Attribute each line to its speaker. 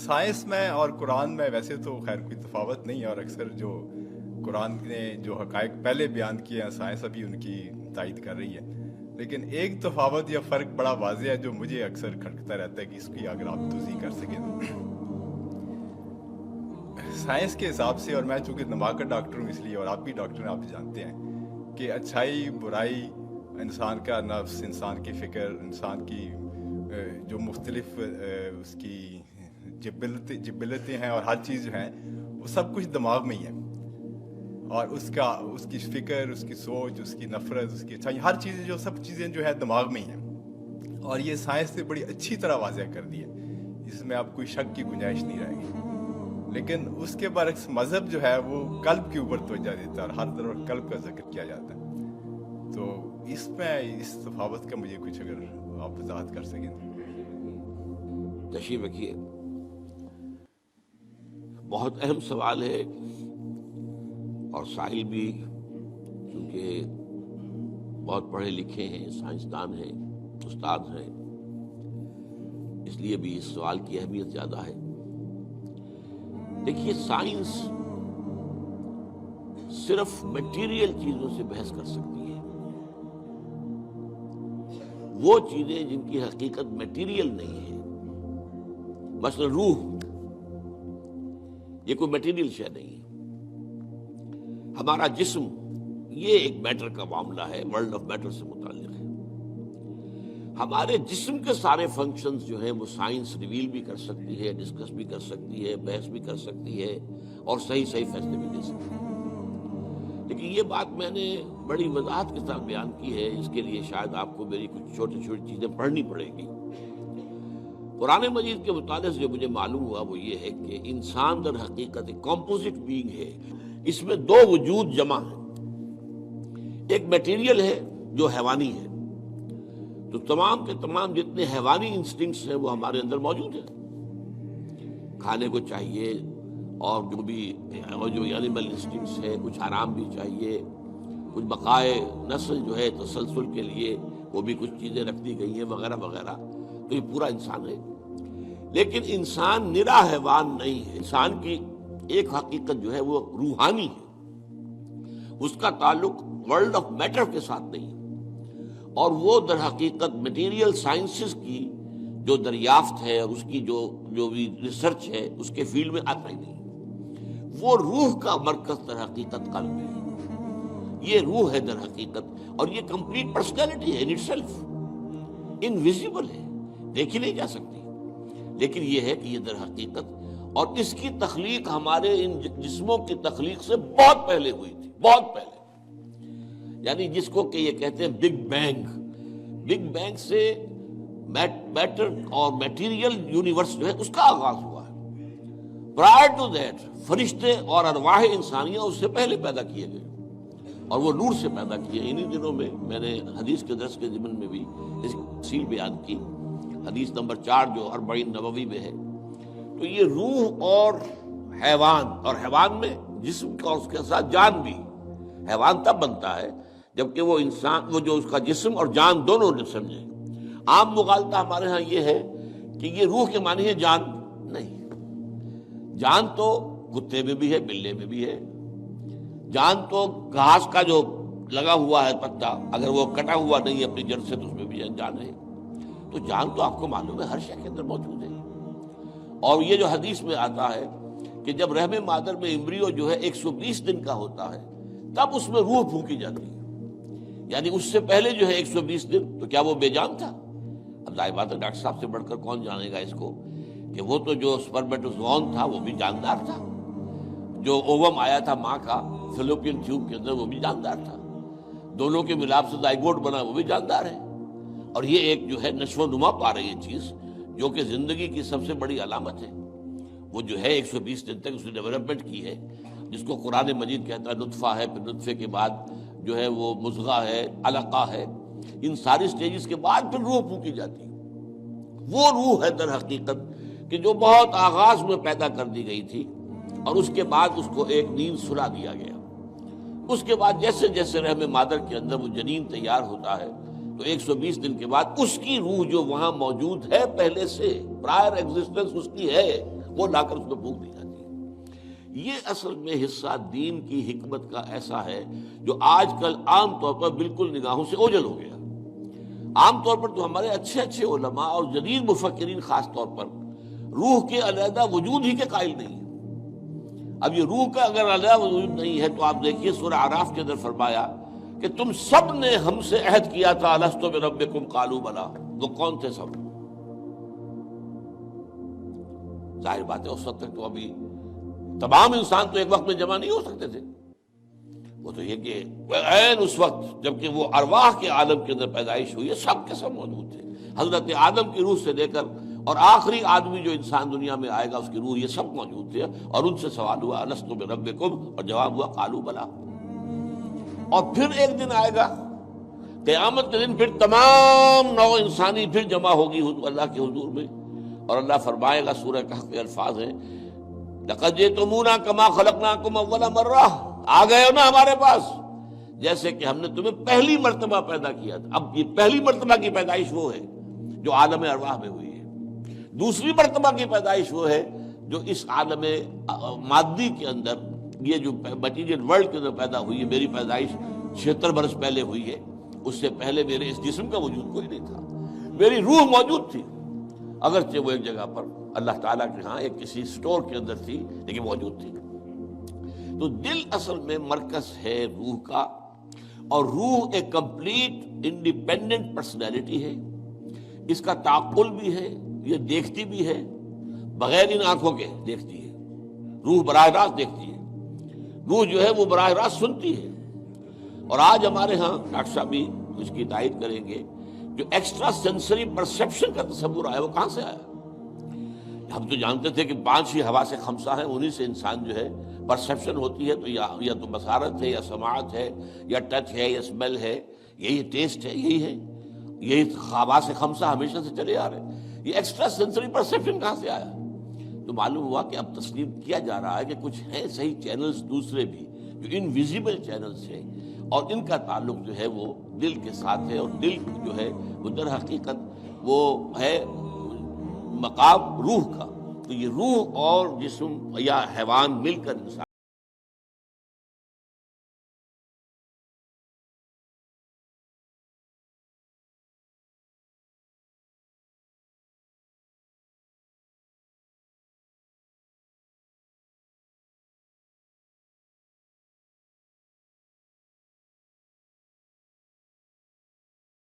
Speaker 1: Science میں اور قرآن میں ویسے تو خیر کوئی تفاوت نہیں ہے، اور اکثر جو قرآن نے جو حقائق پہلے بیان کیے ہیں سائنس ابھی ان کی تائید کر رہی ہے، لیکن ایک تفاوت یا فرق بڑا واضح ہے جو مجھے اکثر کھٹکتا رہتا ہے کہ اس کی اگر آپ توضیح کر سکیں تو سائنس کے حساب سے، اور میں چونکہ دماغ کا ڈاکٹر ہوں اس لیے، اور آپ بھی ڈاکٹر ہیں، آپ بھی جانتے ہیں کہ اچھائی برائی، انسان کا نفس، انسان کی فکر، انسان کی جو مختلف اس کی جبلتیں ہیں اور ہر چیز جو ہیں وہ سب کچھ دماغ میں ہی ہے، اور اس کی فکر، اس کی سوچ، اس کی نفرت، اس کی اچھائی، ہر چیز جو سب چیزیں جو ہے دماغ میں ہی ہیں، اور یہ سائنس نے بڑی اچھی طرح واضح کر دی ہے، اس میں آپ کوئی شک کی گنجائش نہیں رہے گی۔ لیکن اس کے برعکس مذہب جو ہے وہ قلب کے اوپر توجہ دیتا ہے اور ہر طرف قلب کا ذکر کیا جاتا ہے، تو اس میں اس تفاوت کا مجھے کچھ اگر آپ وضاحت کر سکیں۔
Speaker 2: تشریف رکھیے، بہت اہم سوال ہے، اور سائل بھی چونکہ بہت پڑھے لکھے ہیں، سائنسدان ہیں، استاد ہیں، اس لیے بھی اس سوال کی اہمیت زیادہ ہے۔ دیکھیے، سائنس صرف میٹیریل چیزوں سے بحث کر سکتی ہے، وہ چیزیں جن کی حقیقت میٹیریل نہیں ہے، مثلا روح، یہ کوئی میٹیریل شے نہیں ہے۔ ہمارا جسم یہ ایک میٹر کا معاملہ ہے، ورلڈ آف میٹر سے متعلق ہے۔ ہمارے جسم کے سارے فنکشنز جو ہیں وہ سائنس ریویل بھی کر سکتی ہے، ڈسکس بھی کر سکتی ہے، بحث بھی کر سکتی ہے، اور صحیح فیصلے بھی دے سکتی ہے۔ لیکن یہ بات میں نے بڑی وضاحت کے ساتھ بیان کی ہے، اس کے لیے شاید آپ کو میری کچھ چھوٹی چھوٹی چیزیں پڑھنی پڑیں گی۔ قرآن مجید کے مطالعے سے جو مجھے معلوم ہوا وہ یہ ہے کہ انسان در حقیقت ایک کمپوزٹ بینگ ہے، اس میں دو وجود جمع ہیں۔ ایک میٹیریل ہے جو حیوانی ہے، تو تمام کے تمام جتنے حیوانی انسٹنکٹس ہیں وہ ہمارے اندر موجود ہیں، کھانے کو چاہیے، اور جو اینیمل انسٹنکٹس ہے، کچھ آرام بھی چاہیے، کچھ بقائے نسل جو ہے تسلسل کے لیے وہ بھی کچھ چیزیں رکھ دی گئی ہیں وغیرہ وغیرہ، تو یہ پورا انسان ہے۔ لیکن انسان نرا حیوان نہیں ہے، انسان کی ایک حقیقت جو ہے وہ روحانی ہے، اس کا تعلق ورلڈ آف میٹر کے ساتھ نہیں، اور وہ در حقیقت میٹیریل سائنسز کی جو دریافت ہے اور اس کی جو بھی ریسرچ ہے اس کے فیلڈ میں آتا ہی نہیں۔ وہ روح کا مرکز در حقیقت قلب ہے، یہ روح ہے در حقیقت، اور یہ کمپلیٹ پرسنالٹی ہے ان اٹ سیلف، انویزیبل ہے، دیکھی نہیں جا سکتی، لیکن یہ ہے کہ یہ در حقیقت، اور اس کی تخلیق ہمارے ان جسموں کی تخلیق سے بہت پہلے ہوئی تھی، بہت پہلے، یعنی جس کو کہ یہ کہتے ہیں بگ بینگ، بگ بینگ سے میٹر اور میٹیریل یونیورس جو ہے اس کا آغاز ہوا ہے۔ پرائر ٹو دیٹ فرشتے اور ارواح انسانیہ اس سے پہلے پیدا کیے گئے، اور وہ نور سے پیدا کیے۔ انہی دنوں میں میں نے حدیث کے درس کے ضمن میں بھی اس کی تفصیل بیان کی، حدیث نمبر 4 جو 40 نبوی میں ہے۔ تو یہ روح اور حیوان میں جسم کا، اس کے ساتھ جان بھی، حیوان تب بنتا ہے جبکہ وہ انسان، وہ جو اس کا جسم اور جان دونوں نے سمجھے۔ عام مغالطہ ہمارے ہاں یہ ہے کہ یہ روح کے معنی ہے جان، نہیں، جان تو کتے میں بھی ہے، بلے میں بھی ہے، جان تو گھاس کا جو لگا ہوا ہے پتا، اگر وہ کٹا ہوا نہیں ہے اپنی جڑ سے تو اس میں بھی جان ہے۔ تو جان تو آپ کو معلوم ہے ہر شے کے اندر موجود ہے، اور یہ جو حدیث میں آتا ہے کہ جب رحم مادر میں امبریو جو ہے 120 دن کا ہوتا ہے تب اس میں روح پھونکی جاتی ہے، یعنی اس سے پہلے جو ہے 120 دن، تو کیا وہ بے جان تھا؟ اب ظاہر بات ہے ڈاکٹر صاحب سے بڑھ کر کون جانے گا اس کو کہ وہ تو جو سپرمیٹوزوون تھا وہ بھی جاندار تھا، جو اووم آیا تھا ماں کا فیلوپین ٹیوب کے اندر وہ بھی جاندار تھا، دونوں کے ملاپ سے زائگوٹ بنا وہ بھی جاندار ہے، اور یہ ایک جو ہے نشو و نما پا رہی ہے چیز جو کہ زندگی کی سب سے بڑی علامت ہے۔ وہ جو ہے 120 دن تک اس نے ڈیولپمنٹ کی ہے، جس کو قرآن مجید کہتا ہے نطفہ ہے، پھر نطفے کے بعد جو ہے وہ مضغہ ہے، علقہ ہے، ان ساری سٹیجز کے بعد پھر روح پھونکی جاتی ہے۔ وہ روح ہے در حقیقت کہ جو بہت آغاز میں پیدا کر دی گئی تھی، اور اس کے بعد اس کو ایک نیند سلا دیا گیا۔ اس کے بعد جیسے جیسے رحم مادر کے اندر وہ جنین تیار ہوتا ہے تو 120 دن کے بعد اس کی روح جو وہاں موجود ہے پہلے سے، پرائر ایگزسٹنس اس کی ہے، وہ لا کر اس میں پھونک دی جاتی ہے۔ یہ اصل میں حصہ دین کی حکمت کا ایسا ہے جو آج کل عام طور پر بالکل نگاہوں سے اوجھل ہو گیا۔ عام طور پر تو ہمارے اچھے اچھے علماء اور جدید مفکرین خاص طور پر روح کے علیحدہ وجود ہی کے قائل نہیں ہیں۔ اب یہ روح کا اگر علیحدہ وجود نہیں ہے تو آپ دیکھیے سورہ اعراف کے اندر فرمایا کہ تم سب نے ہم سے عہد کیا تھا الست بربکم قالوا بلی، وہ کون تھے سب؟ ظاہر بات ہے اس وقت تک تو ابھی تمام انسان تو ایک وقت میں جمع نہیں ہو سکتے تھے، وہ تو یہ کہ عین اس وقت جبکہ وہ ارواح کے عالم کے اندر پیدائش ہوئی ہے سب کے سب موجود تھے، حضرت آدم کی روح سے لے کر اور آخری آدمی جو انسان دنیا میں آئے گا اس کی روح، یہ سب موجود تھے، اور ان سے سوال ہوا الست بربکم، اور جواب ہوا قالوا بلی۔ اور پھر ایک دن آئے گا قیامت کے دن، پھر تمام نوع انسانی پھر جمع ہوگی اللہ کے حضور میں، اور اللہ فرمائے گا، سورہ کہف کے الفاظ ہیں لقد جئتمونا کما خلقناکم اول مرہ، آ گئے ہو نا ہمارے پاس جیسے کہ ہم نے تمہیں پہلی مرتبہ پیدا کیا تھا۔ اب یہ پہلی مرتبہ کی پیدائش وہ ہے جو عالم ارواح میں ہوئی ہے، دوسری مرتبہ کی پیدائش وہ ہے جو اس عالم مادی کے اندر، یہ جو مٹیریل ورلڈ کے اندر پیدا ہوئی ہے۔ میری پیدائش 76 برس پہلے ہوئی ہے، اس سے پہلے میرے اس جسم کا وجود کوئی نہیں تھا، میری روح موجود تھی، اگرچہ وہ ایک جگہ پر اللہ تعالیٰ کے ہاں ایک کسی سٹور کے اندر تھی لیکن موجود تھی۔ تو دل اصل میں مرکز ہے روح کا، اور روح ایک کمپلیٹ انڈیپینڈنٹ پرسنالٹی ہے، اس کا تعقل بھی ہے، یہ دیکھتی بھی ہے، بغیر ان آنکھوں کے دیکھتی ہے، روح براہ راست دیکھتی ہے، روح جو ہے وہ براہ راست سنتی ہے۔ اور آج ہمارے ہاں ڈاکٹر صاحب بھی اس کی تائید کریں گے، جو ایکسٹرا سینسری پرسیپشن کا تصور آیا وہ کہاں سے آیا؟ ہم تو جانتے تھے کہ 5 ہی حواس خمسہ ہیں، انہی سے انسان جو ہے پرسیپشن ہوتی ہے، تو یا تو بصارت ہے، یا سماعت ہے، یا ٹچ ہے، یا اسمیل ہے، یہی ٹیسٹ ہے، یہی حواس خمسہ ہمیشہ سے چلے آ رہے ہیں۔ یہ ایکسٹرا سینسری پرسیپشن کہاں سے آیا؟ تو معلوم ہوا کہ اب تسلیم کیا جا رہا ہے کہ کچھ ہیں صحیح چینلز دوسرے بھی جو انویزیبل چینلز ہیں، اور ان کا تعلق جو ہے وہ دل کے ساتھ ہے، اور دل جو ہے وہ در حقیقت وہ ہے مقام روح کا۔ تو یہ روح اور جسم یا حیوان مل کر انسان